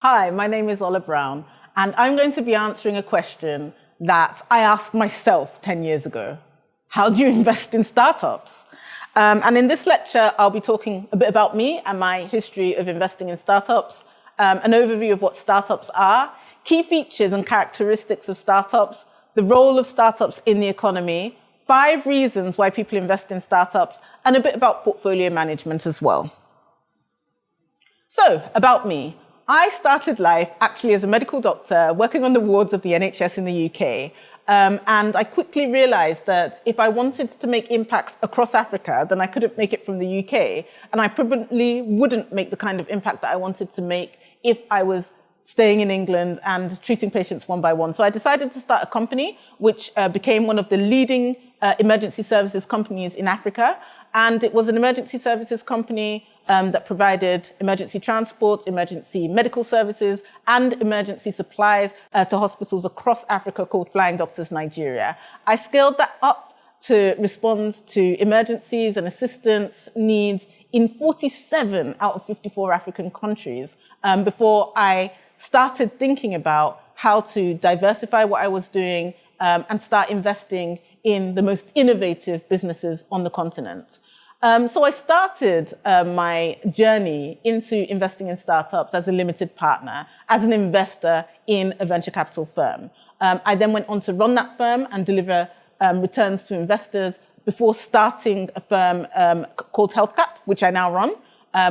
Hi, my name is Ola Brown, and I'm going to be answering a question that I asked myself 10 years ago. How do you invest in startups? And in this lecture, I'll be talking a bit about me and my history of investing in startups, an overview of what startups are, key features and characteristics of startups, the role of startups in the economy, 5 reasons why people invest in startups, and a bit about portfolio management as well. So, about me. I started life actually as a medical doctor working on the wards of the NHS in the UK. And I quickly realized that if I wanted to make impact across Africa, then I couldn't make it from the UK. And I probably wouldn't make the kind of impact that I wanted to make if I was staying in England and treating patients one by one. So I decided to start a company which became one of the leading emergency services companies in Africa. And it was an emergency services company that provided emergency transport, emergency medical services, and emergency supplies to hospitals across Africa called Flying Doctors Nigeria. I scaled that up to respond to emergencies and assistance needs in 47 out of 54 African countries before I started thinking about how to diversify what I was doing and start investing in the most innovative businesses on the continent. So I started my journey into investing in startups as a limited partner, as an investor in a venture capital firm. I then went on to run that firm and deliver returns to investors before starting a firm called HealthCap, which I now run,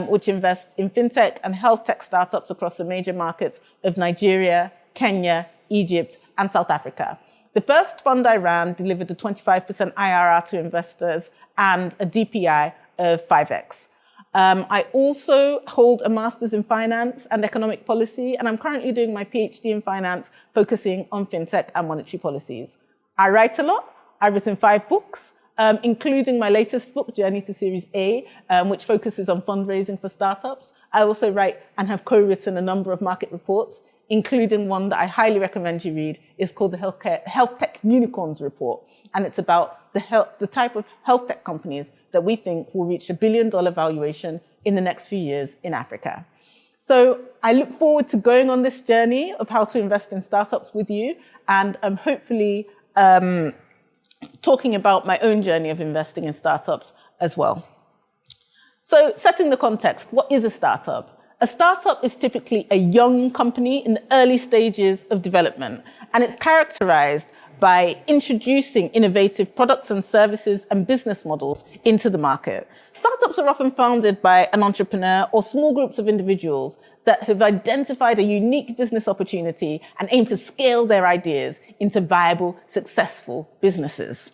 which invests in fintech and health tech startups across the major markets of Nigeria, Kenya, Egypt, and South Africa. The first fund I ran delivered a 25% IRR to investors and a DPI of 5x. I also hold a master's in finance and economic policy, and I'm currently doing my PhD in finance, focusing on fintech and monetary policies. I write a lot. I've written 5 books, including my latest book, Journey to Series A, which focuses on fundraising for startups. I also write and have co-written a number of market reports, including one that I highly recommend you read. Is called the Health Tech Unicorns Report. And it's about the type of health tech companies that we think will reach $1 billion valuation in the next few years in Africa. So I look forward to going on this journey of how to invest in startups with you, and hopefully talking about my own journey of investing in startups as well. So setting the context, what is a startup? A startup is typically a young company in the early stages of development, and it's characterized by introducing innovative products and services and business models into the market. Startups are often founded by an entrepreneur or small groups of individuals that have identified a unique business opportunity and aim to scale their ideas into viable, successful businesses.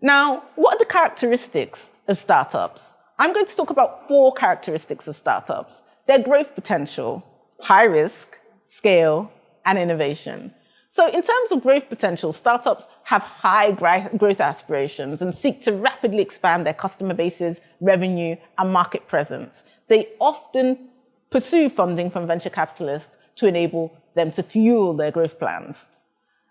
Now, what are the characteristics of startups? I'm going to talk about 4 characteristics of startups: their growth potential, high risk, scale, and innovation. So in terms of growth potential, startups have high growth aspirations and seek to rapidly expand their customer bases, revenue, and market presence. They often pursue funding from venture capitalists to enable them to fuel their growth plans.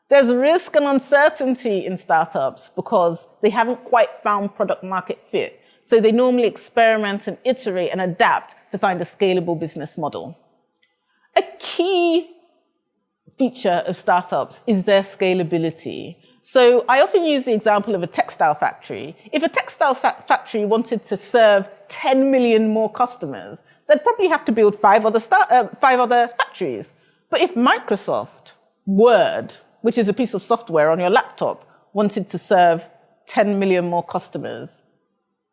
There's risk and uncertainty in startups because they haven't quite found product market fit. So they normally experiment and iterate and adapt to find a scalable business model. A key feature of startups is their scalability. So I often use the example of a textile factory. If a textile factory wanted to serve 10 million more customers, they'd probably have to build 5 other factories. But if Microsoft Word, which is a piece of software on your laptop, wanted to serve 10 million more customers,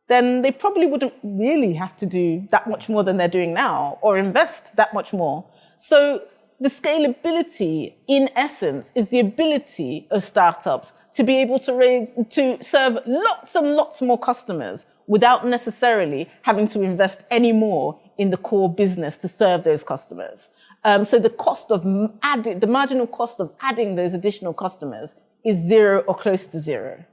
then they probably wouldn't really have to do that much more than they're doing now or invest that much more. So the scalability, in essence, is the ability of startups to be able to serve lots and lots more customers without necessarily having to invest any more in the core business to serve those customers. So the marginal cost of adding those additional customers is 0 or close to 0.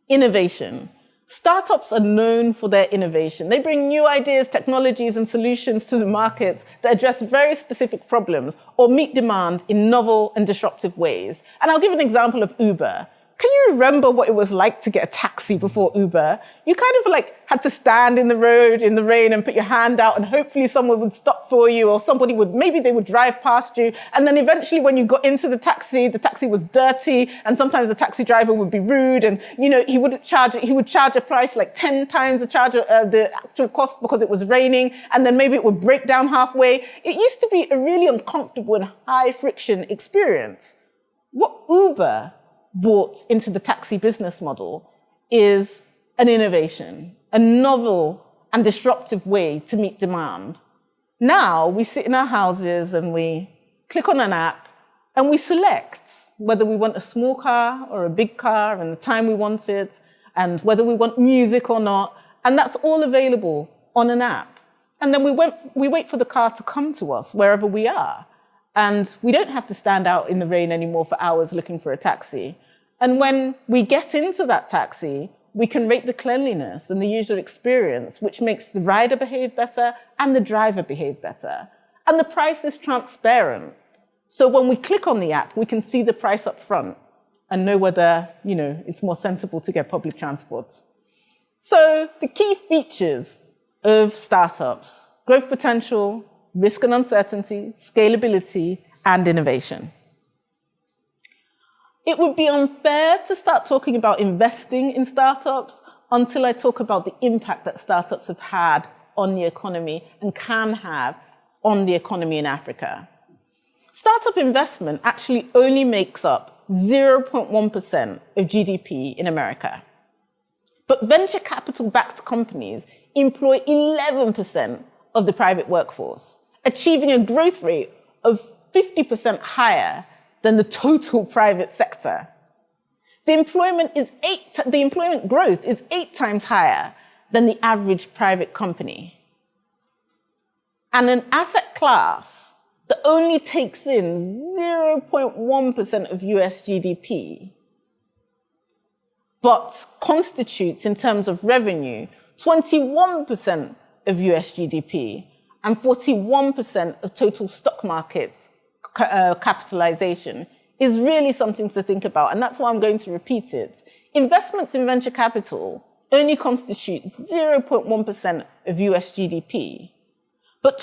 Innovation. Startups are known for their innovation. They bring new ideas, technologies, and solutions to the market that address very specific problems or meet demand in novel and disruptive ways. And I'll give an example of Uber. can you remember what it was like to get a taxi before Uber? You kind of like had to stand in the road in the rain and put your hand out and hopefully someone would stop for you or maybe they would drive past you. And then eventually when you got into the taxi was dirty and sometimes the taxi driver would be rude and, he would charge a price like 10 times the actual cost because it was raining and then maybe it would break down halfway. It used to be a really uncomfortable and high friction experience. What Uber brought into the taxi business model is an innovation, a novel and disruptive way to meet demand. Now we sit in our houses and we click on an app and we select whether we want a small car or a big car and the time we want it and whether we want music or not. And that's all available on an app. And then we wait for the car to come to us wherever we are. And we don't have to stand out in the rain anymore for hours looking for a taxi. And when we get into that taxi, we can rate the cleanliness and the user experience, which makes the rider behave better and the driver behave better. And the price is transparent. So when we click on the app, we can see the price up front and know whether, it's more sensible to get public transport. So the key features of startups: growth potential, risk and uncertainty, scalability, and innovation. It would be unfair to start talking about investing in startups until I talk about the impact that startups have had on the economy and can have on the economy in Africa. Startup investment actually only makes up 0.1% of GDP in America. But venture capital-backed companies employ 11% of the private workforce, achieving a growth rate of 50% higher than the total private sector. The employment growth is 8 times higher than the average private company. And an asset class that only takes in 0.1% of US GDP, but constitutes, in terms of revenue, 21% of US GDP and 41% of total stock markets capitalization, is really something to think about. And that's why I'm going to repeat it. Investments in venture capital only constitute 0.1% of US GDP, but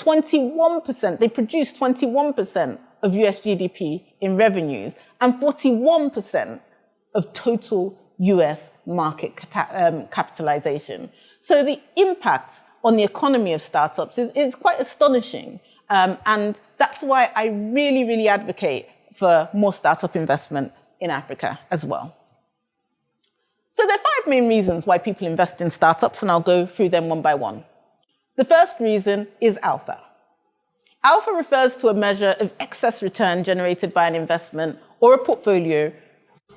they produce 21% of US GDP in revenues and 41% of total US market capitalization. So the impact on the economy of startups is quite astonishing. And that's why I really, really advocate for more startup investment in Africa as well. So there are 5 main reasons why people invest in startups, and I'll go through them one by one. The first reason is alpha. Alpha refers to a measure of excess return generated by an investment or a portfolio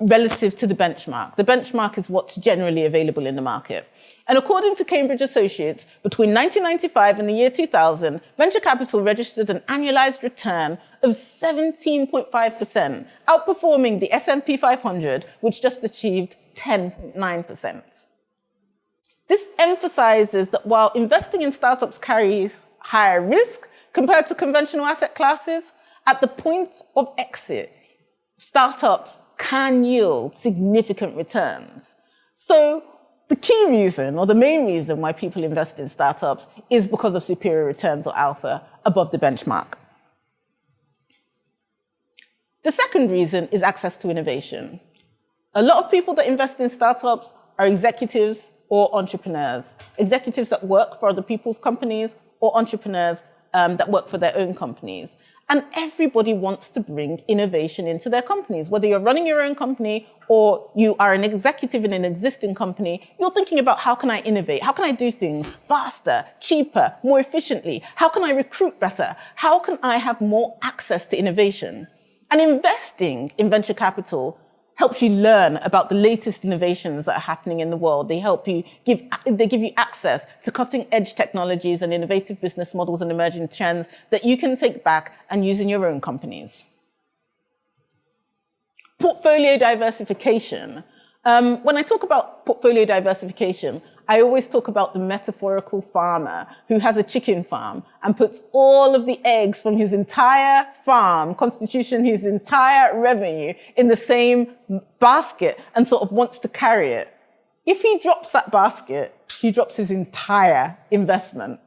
relative to the benchmark. The benchmark is what's generally available in the market. And according to Cambridge Associates, between 1995 and the year 2000, venture capital registered an annualized return of 17.5%, outperforming the S&P 500, which just achieved 10.9%. This emphasizes that while investing in startups carries higher risk compared to conventional asset classes, at the point of exit, startups can yield significant returns. So the key reason, or the main reason why people invest in startups is because of superior returns or alpha above the benchmark. The second reason is access to innovation. A lot of people that invest in startups are executives or entrepreneurs, executives that work for other people's companies or entrepreneurs that work for their own companies. And everybody wants to bring innovation into their companies. Whether you're running your own company or you are an executive in an existing company, you're thinking about how can I innovate? How can I do things faster, cheaper, more efficiently? How can I recruit better? How can I have more access to innovation? And investing in venture capital helps you learn about the latest innovations that are happening in the world. They give you access to cutting edge technologies and innovative business models and emerging trends that you can take back and use in your own companies. Portfolio diversification. When I talk about portfolio diversification, I always talk about the metaphorical farmer who has a chicken farm and puts all of the eggs from his entire farm, constitution his entire revenue in the same basket and sort of wants to carry it. If he drops that basket, he drops his entire investment.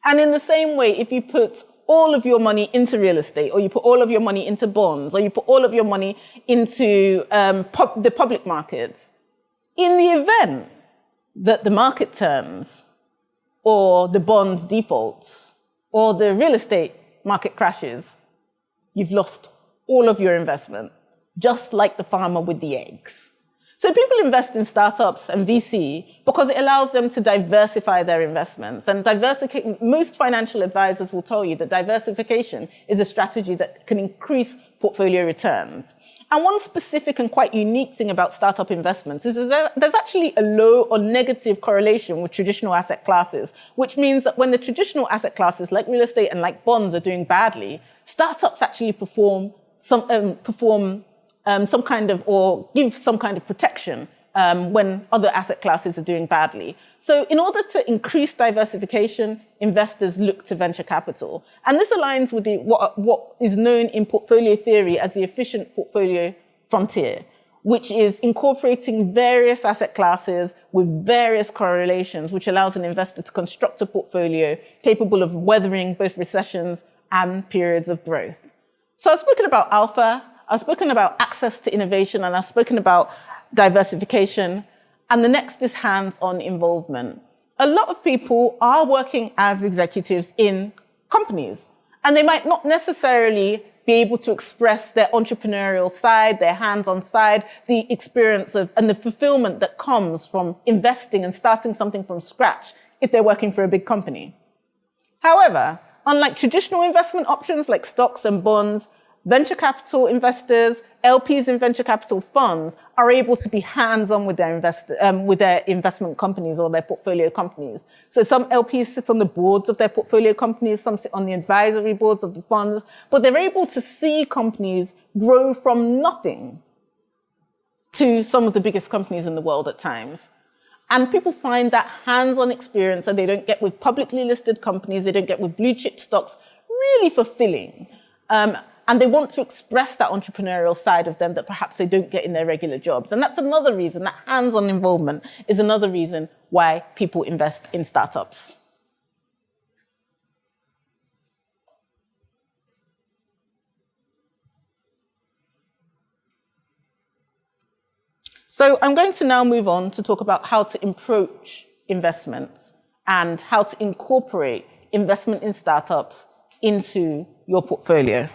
And in the same way, if you put all of your money into real estate, or you put all of your money into bonds, or you put all of your money into the public markets, in the event that the market turns, or the bond defaults, or the real estate market crashes, you've lost all of your investment, just like the farmer with the eggs. So people invest in startups and VC because it allows them to diversify their investments. And most financial advisors will tell you that diversification is a strategy that can increase portfolio returns. And one specific and quite unique thing about startup investments is that there's actually a low or negative correlation with traditional asset classes, which means that when the traditional asset classes like real estate and like bonds are doing badly, startups actually perform some kind of, or give some kind of protection when other asset classes are doing badly. So in order to increase diversification, investors look to venture capital. And this aligns with what is known in portfolio theory as the efficient portfolio frontier, which is incorporating various asset classes with various correlations, which allows an investor to construct a portfolio capable of weathering both recessions and periods of growth. So I've spoken about alpha, I've spoken about access to innovation, and I've spoken about diversification. And the next is hands-on involvement. A lot of people are working as executives in companies, and they might not necessarily be able to express their entrepreneurial side, their hands-on side, the experience of and the fulfillment that comes from investing and starting something from scratch if they're working for a big company. However, unlike traditional investment options like stocks and bonds, venture capital investors, LPs in venture capital funds are able to be hands-on with their investment companies or their portfolio companies. So some LPs sit on the boards of their portfolio companies, some sit on the advisory boards of the funds, but they're able to see companies grow from nothing to some of the biggest companies in the world at times. And people find that hands-on experience that they don't get with publicly listed companies, they don't get with blue chip stocks, really fulfilling. And they want to express that entrepreneurial side of them that perhaps they don't get in their regular jobs. And that's another reason, that hands-on involvement is another reason why people invest in startups. So I'm going to now move on to talk about how to approach investments and how to incorporate investment in startups into your portfolio.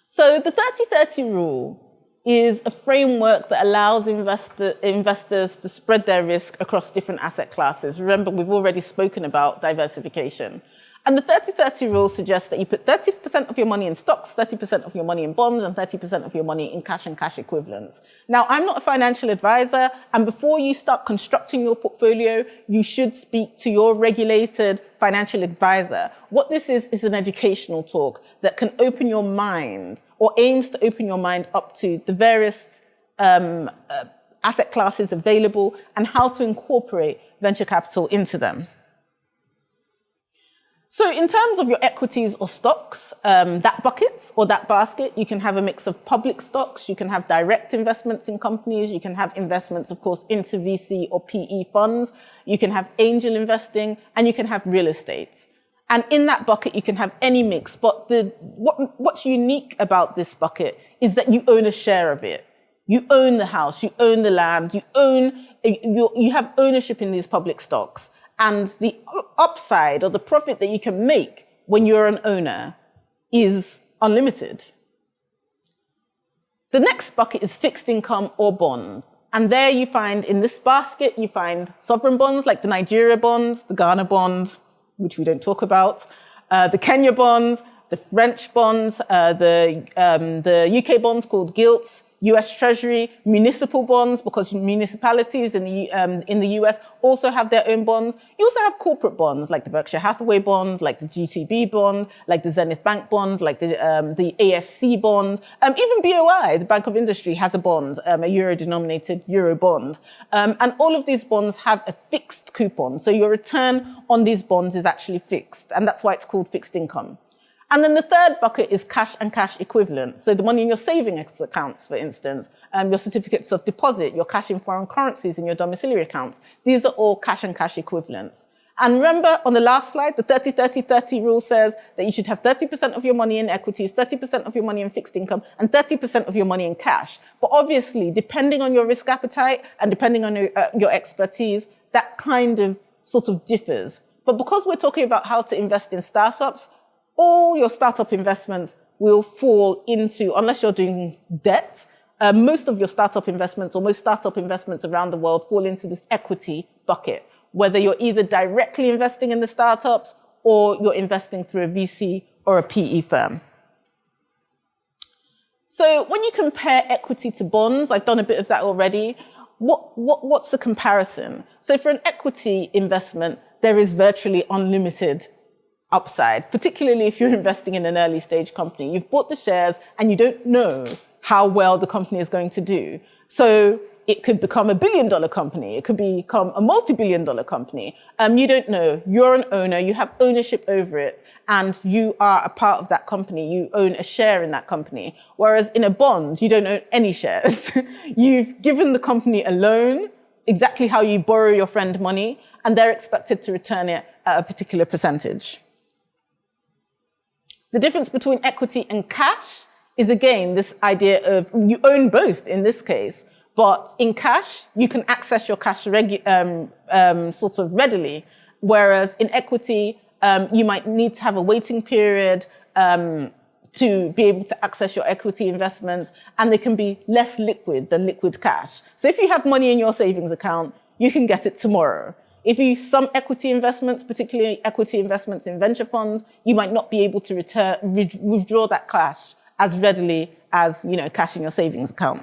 So the 30-30 rule is a framework that allows investors to spread their risk across different asset classes. Remember, we've already spoken about diversification. And the 30-30 rule suggests that you put 30% of your money in stocks, 30% of your money in bonds, and 30% of your money in cash and cash equivalents. Now, I'm not a financial advisor, and before you start constructing your portfolio, you should speak to your regulated financial advisor. What this is an educational talk that can open your mind, or aims to open your mind up to the various asset classes available and how to incorporate venture capital into them. So in terms of your equities or stocks, that bucket or that basket, you can have a mix of public stocks, you can have direct investments in companies, you can have investments, of course, into VC or PE funds, you can have angel investing, and you can have real estate. And in that bucket, you can have any mix. But what's unique about this bucket is that you own a share of it. You own the house, you own the land, you have ownership in these public stocks. And the upside or the profit that you can make when you're an owner is unlimited. The next bucket is fixed income or bonds. And there you find, in this basket, you find sovereign bonds like the Nigeria bonds, the Ghana bond, which we don't talk about, the Kenya bonds, the French bonds, the UK bonds called gilts, US Treasury, municipal bonds, because municipalities in the US also have their own bonds. You also have corporate bonds, like the Berkshire Hathaway bond, like the GTB bond, like the Zenith Bank bond, like the AFC bond. Even BOI, the Bank of Industry, has a bond, a euro-denominated euro bond. And all of these bonds have a fixed coupon. So your return on these bonds is actually fixed. And that's why it's called fixed income. And then the third bucket is cash and cash equivalents. So the money in your savings accounts, for instance, your certificates of deposit, your cash in foreign currencies in your domiciliary accounts. These are all cash and cash equivalents. And remember, on the last slide, the 30-30-30 rule says that you should have 30% of your money in equities, 30% of your money in fixed income, and 30% of your money in cash. But obviously, depending on your risk appetite and depending on your expertise, that kind of sort of differs. But because we're talking about how to invest in startups, all your startup investments will fall into, unless you're doing debt, most of your startup investments or most startup investments around the world fall into this equity bucket, whether you're either directly investing in the startups or you're investing through a VC or a PE firm. So when you compare equity to bonds, I've done a bit of that already, what's the comparison? So for an equity investment, there is virtually unlimited upside, particularly if you're investing in an early stage company. You've bought the shares and you don't know how well the company is going to do. So it could become $1 billion company. It could become a multi-billion dollar company. You don't know. You're an owner. You have ownership over it and you are a part of that company. You own a share in that company. Whereas in a bond, you don't own any shares. You've given the company a loan, exactly how you borrow your friend money, and they're expected to return it at a particular percentage. The difference between equity and cash is, again, this idea of you own both in this case, but in cash, you can access your cash sort of readily, whereas in equity, you might need to have a waiting period to be able to access your equity investments, and they can be less liquid than liquid cash. So if you have money in your savings account, you can get it tomorrow. If you some equity investments, particularly equity investments in venture funds, you might not be able to withdraw that cash as readily as, cash in your savings account.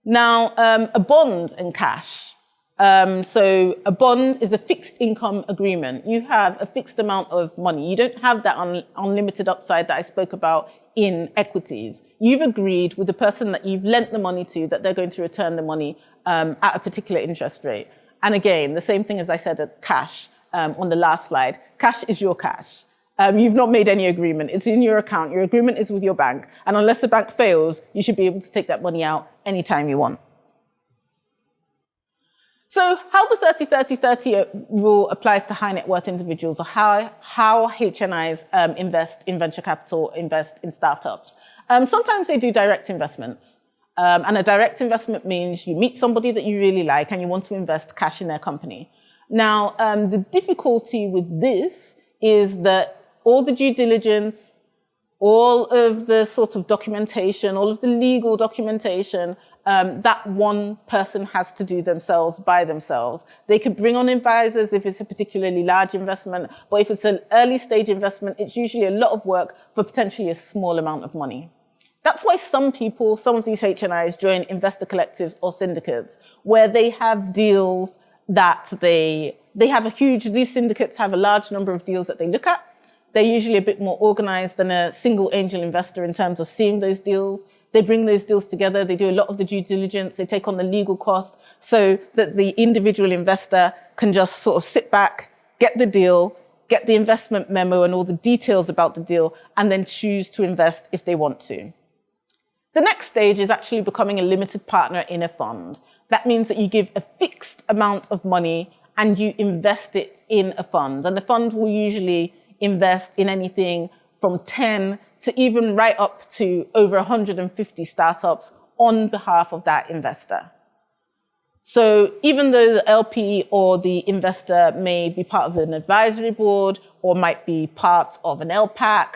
Now, a bond and cash. So a bond is a fixed income agreement. You have a fixed amount of money. You don't have that unlimited upside that I spoke about in equities. You've agreed with the person that you've lent the money to that they're going to return the money at a particular interest rate. And again, the same thing as I said at cash on the last slide. Cash is your cash. You've not made any agreement. It's in your account. Your agreement is with your bank. And unless the bank fails, you should be able to take that money out anytime you want. So how the 30-30-30 rule applies to high net worth individuals, or how HNIs invest in venture capital, invest in startups. Sometimes they do direct investments. And a direct investment means you meet somebody that you really like and you want to invest cash in their company. Now, the difficulty with this is that all the due diligence, all of the sort of documentation, all of the legal documentation, that one person has to do themselves by themselves. They could bring on advisors if it's a particularly large investment, but if it's an early stage investment, it's usually a lot of work for potentially a small amount of money. That's why some of these HNIs join investor collectives or syndicates, where they have deals that these syndicates have a large number of deals that they look at. They're usually a bit more organized than a single angel investor in terms of seeing those deals. They bring those deals together. They do a lot of the due diligence. They take on the legal cost so that the individual investor can just sort of sit back, get the deal, get the investment memo and all the details about the deal, and then choose to invest if they want to. The next stage is actually becoming a limited partner in a fund. That means that you give a fixed amount of money and you invest it in a fund. And the fund will usually invest in anything from 10 to even right up to over 150 startups on behalf of that investor. So even though the LP or the investor may be part of an advisory board or might be part of an LPAC,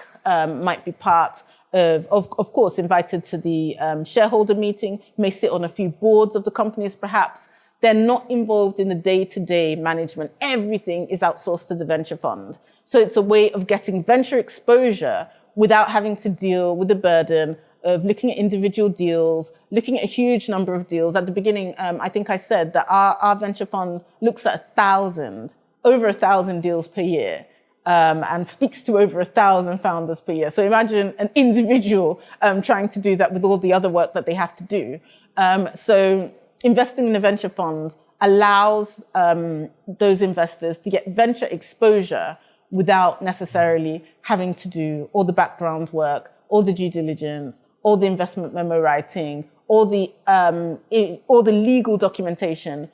might be part of course, invited to the shareholder meeting, may sit on a few boards of the companies perhaps, they're not involved in the day-to-day management. Everything is outsourced to the venture fund. So it's a way of getting venture exposure without having to deal with the burden of looking at individual deals, looking at a huge number of deals. At the beginning, I think I said that our venture fund looks at over 1,000 deals per year. And speaks to over 1,000 founders per year. So imagine an individual trying to do that with all the other work that they have to do. So investing in a venture fund allows those investors to get venture exposure without necessarily having to do all the background work, all the due diligence, all the investment memo writing, all the legal documentation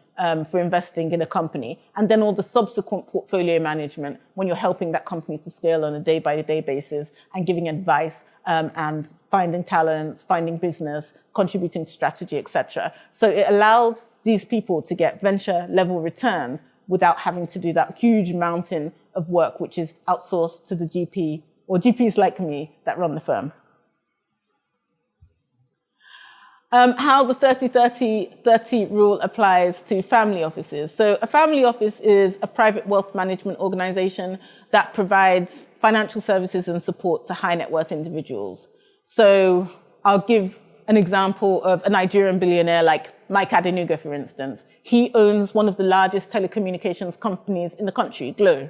for investing in a company, and then all the subsequent portfolio management when you're helping that company to scale on a day-by-day basis and giving advice and finding talents, finding business, contributing to strategy, etc. So it allows these people to get venture-level returns without having to do that huge mountain of work, which is outsourced to the GP or GPs like me that run the firm. How the 30-30-30 rule applies to family offices. So a family office is a private wealth management organization that provides financial services and support to high net worth individuals. So I'll give an example of a Nigerian billionaire like Mike Adenuga, for instance. He owns one of the largest telecommunications companies in the country, Glo.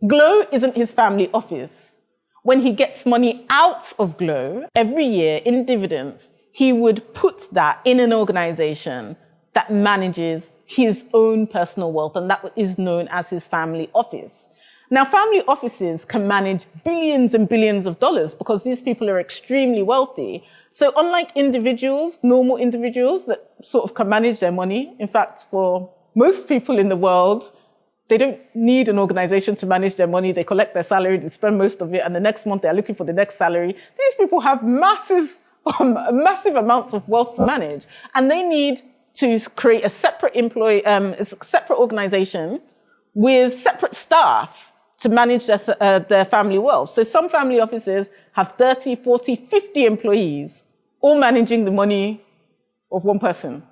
Glo isn't his family office. When he gets money out of Glo every year in dividends, he would put that in an organization that manages his own personal wealth, and that is known as his family office. Now, family offices can manage billions and billions of dollars because these people are extremely wealthy. So unlike individuals, normal individuals that sort of can manage their money, in fact, for most people in the world, they don't need an organization to manage their money. They collect their salary, they spend most of it, and the next month they're looking for the next salary. These people have massive amounts of wealth to manage, and they need to create a separate separate organization with separate staff to manage their family wealth. So some family offices have 30, 40, 50 employees, all managing the money of one person.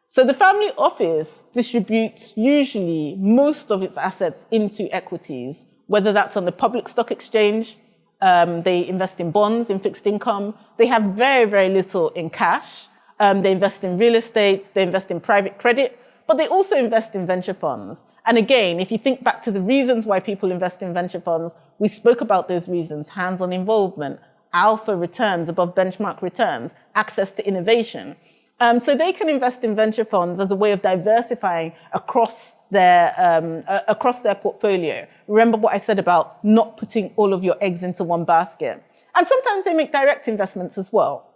So the family office distributes usually most of its assets into equities, whether that's on the public stock exchange. They invest in bonds, in fixed income. They have very, very little in cash. They invest in real estate. They invest in private credit. But they also invest in venture funds. And again, if you think back to the reasons why people invest in venture funds, we spoke about those reasons: hands-on involvement, alpha returns above benchmark returns, access to innovation. So they can invest in venture funds as a way of diversifying across their portfolio. Remember what I said about not putting all of your eggs into one basket. And sometimes they make direct investments as well.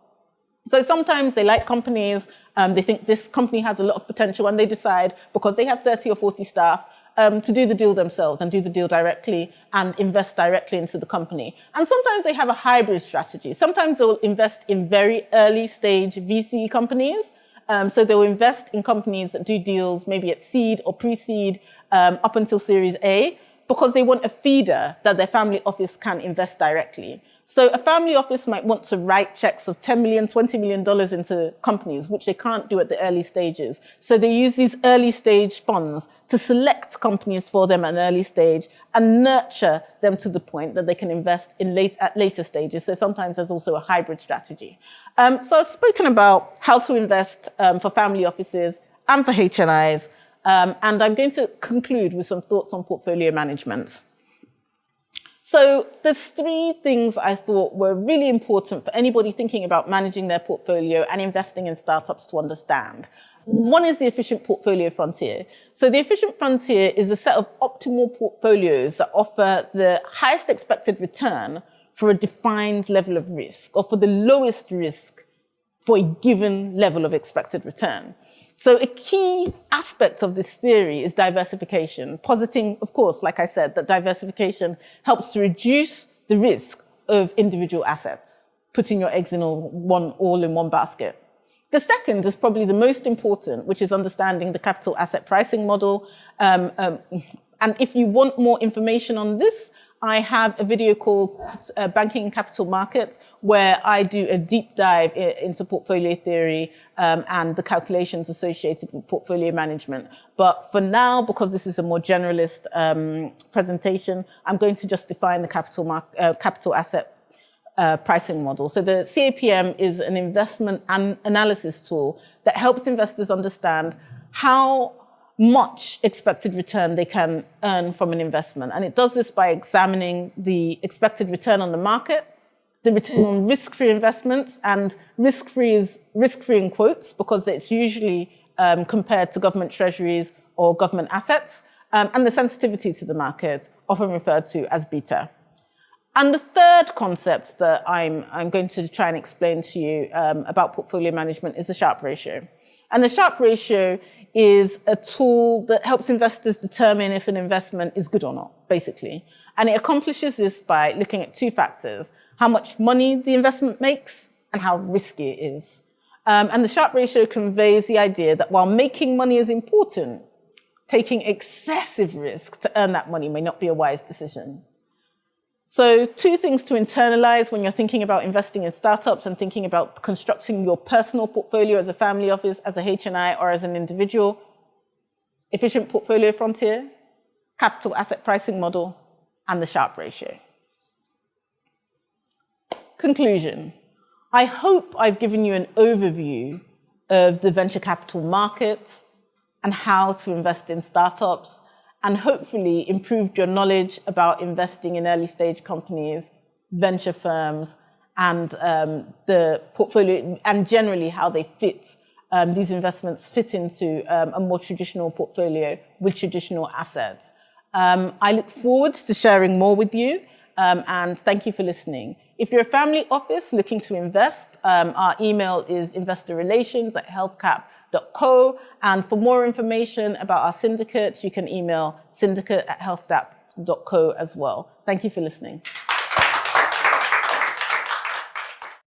So sometimes they like companies, they think this company has a lot of potential, and they decide, because they have 30 or 40 staff, to do the deal themselves and do the deal directly and invest directly into the company. And sometimes they have a hybrid strategy. Sometimes they'll invest in very early stage VC companies. So they'll invest in companies that do deals maybe at seed or pre-seed up until Series A, because they want a feeder that their family office can invest directly. So a family office might want to write checks of $10 million, $20 million into companies, which they can't do at the early stages. So they use these early stage funds to select companies for them at an early stage and nurture them to the point that they can invest at later stages. So sometimes there's also a hybrid strategy. So I've spoken about how to invest for family offices and for HNIs. And I'm going to conclude with some thoughts on portfolio management. So there's three things I thought were really important for anybody thinking about managing their portfolio and investing in startups to understand. One is the efficient portfolio frontier. So the efficient frontier is a set of optimal portfolios that offer the highest expected return for a defined level of risk, or for the lowest risk for a given level of expected return. So a key aspect of this theory is diversification, positing, of course, like I said, that diversification helps to reduce the risk of individual assets, putting your eggs in all in one basket. The second is probably the most important, which is understanding the capital asset pricing model. And if you want more information on this, I have a video called Banking and Capital Markets, where I do a deep dive into portfolio theory and the calculations associated with portfolio management. But for now, because this is a more generalist presentation, I'm going to just define the capital asset pricing model. So the CAPM is an investment analysis tool that helps investors understand how much expected return they can earn from an investment. And it does this by examining the expected return on the market, the return on risk-free investments, and risk-free is risk-free in quotes because it's usually compared to government treasuries or government assets, and the sensitivity to the market, often referred to as beta. And the third concept that I'm going to try and explain to you about portfolio management is the Sharpe ratio. And the Sharpe ratio is a tool that helps investors determine if an investment is good or not, basically. And it accomplishes this by looking at two factors: how much money the investment makes and how risky it is. And the Sharpe ratio conveys the idea that while making money is important, taking excessive risk to earn that money may not be a wise decision. So 2 things to internalize when you're thinking about investing in startups and thinking about constructing your personal portfolio as a family office, as a HNI, or as an individual: efficient portfolio frontier, capital asset pricing model, and the Sharpe ratio. Conclusion. I hope I've given you an overview of the venture capital market and how to invest in startups, and hopefully improved your knowledge about investing in early stage companies, venture firms, and the portfolio, and generally how they fit, these investments fit into a more traditional portfolio with traditional assets. I look forward to sharing more with you, and thank you for listening. If you're a family office looking to invest, our email is investor.relations@healthcap.co. And for more information about our syndicate, you can email syndicate@healthcap.co as well. Thank you for listening.